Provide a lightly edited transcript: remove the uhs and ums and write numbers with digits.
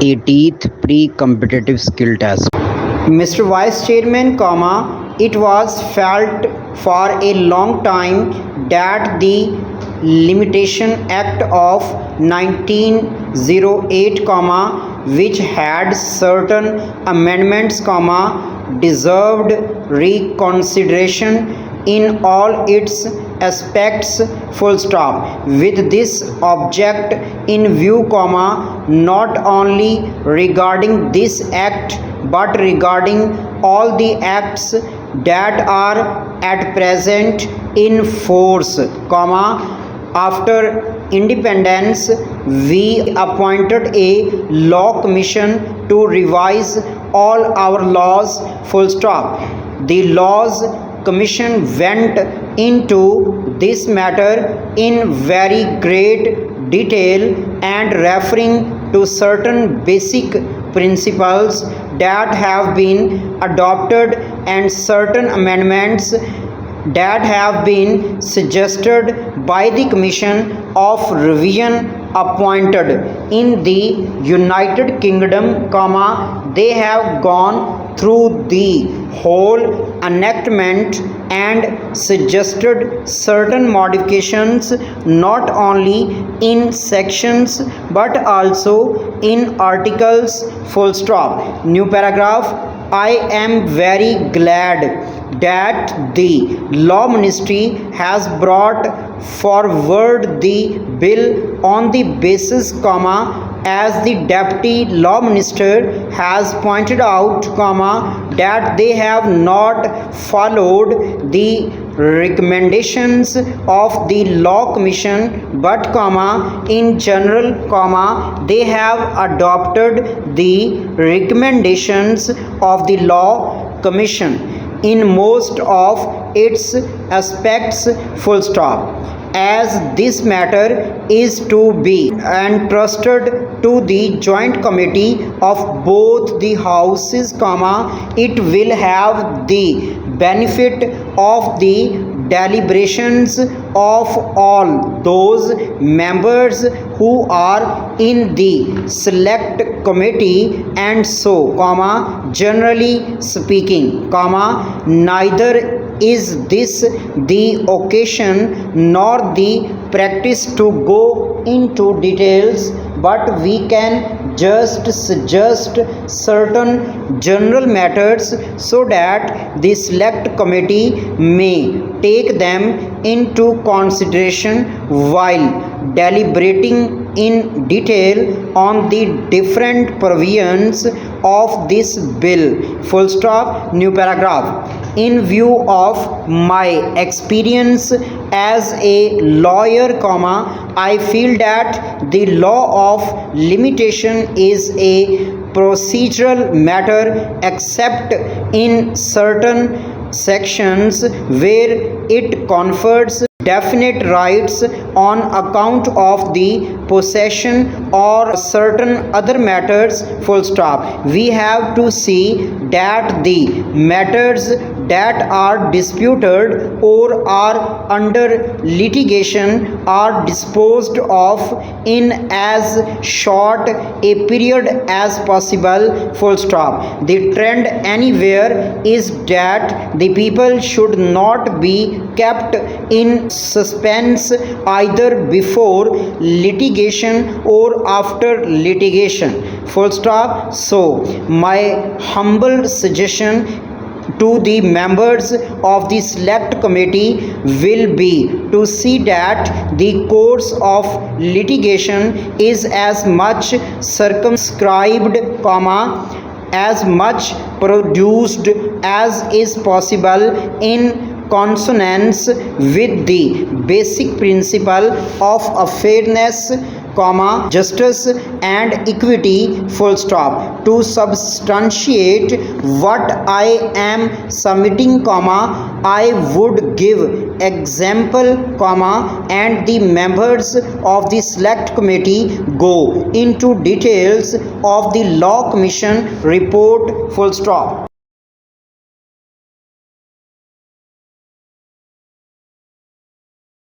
18th pre-competitive skill test. Mr. Vice Chairman, it was felt for a long time that the Limitation Act of 1908, which had certain amendments, deserved reconsideration in all its aspects, full stop. With this object in view, not only regarding this act but regarding all the acts that are at present in force, after independence, we appointed a law commission to revise all our laws, full stop. The laws commission went into this matter in very great detail and referring to certain basic principles that have been adopted and certain amendments that have been suggested by the Commission of Revision appointed in the United Kingdom, they have gone through the whole enactment and suggested certain modifications not only in sections but also in articles, full stop. New paragraph. I am very glad that the Law Ministry has brought forward the bill on the basis, as the Deputy Law Minister has pointed out, that they have not followed the recommendations of the Law Commission but, in general, they have adopted the recommendations of the Law Commission in most of its aspects, full stop. As this matter is to be entrusted to the joint committee of both the houses, it will have the benefit of the deliberations of all those members who are in the select committee, and so, generally speaking, neither is this the occasion nor the practice to go into details, but we can just suggest certain general matters so that the select committee may take them into consideration while deliberating in detail on the different provisions of this bill, full stop. New paragraph. In view of my experience as a lawyer, I feel that the law of limitation is a procedural matter except in certain sections where it confers definite rights on account of the possession or certain other matters, full stop. We have to see that the matters that are disputed or are under litigation are disposed of in as short a period as possible, full stop. The trend anywhere is that the people should not be kept in suspense either before litigation or after litigation, full stop. So my humble suggestion to the members of the select committee will be to see that the course of litigation is as much circumscribed, as much produced as is possible in consonance with the basic principle of fairness, justice and equity, full stop. To substantiate what I am submitting, I would give example, and the members of the select committee go into details of the law commission report, full stop.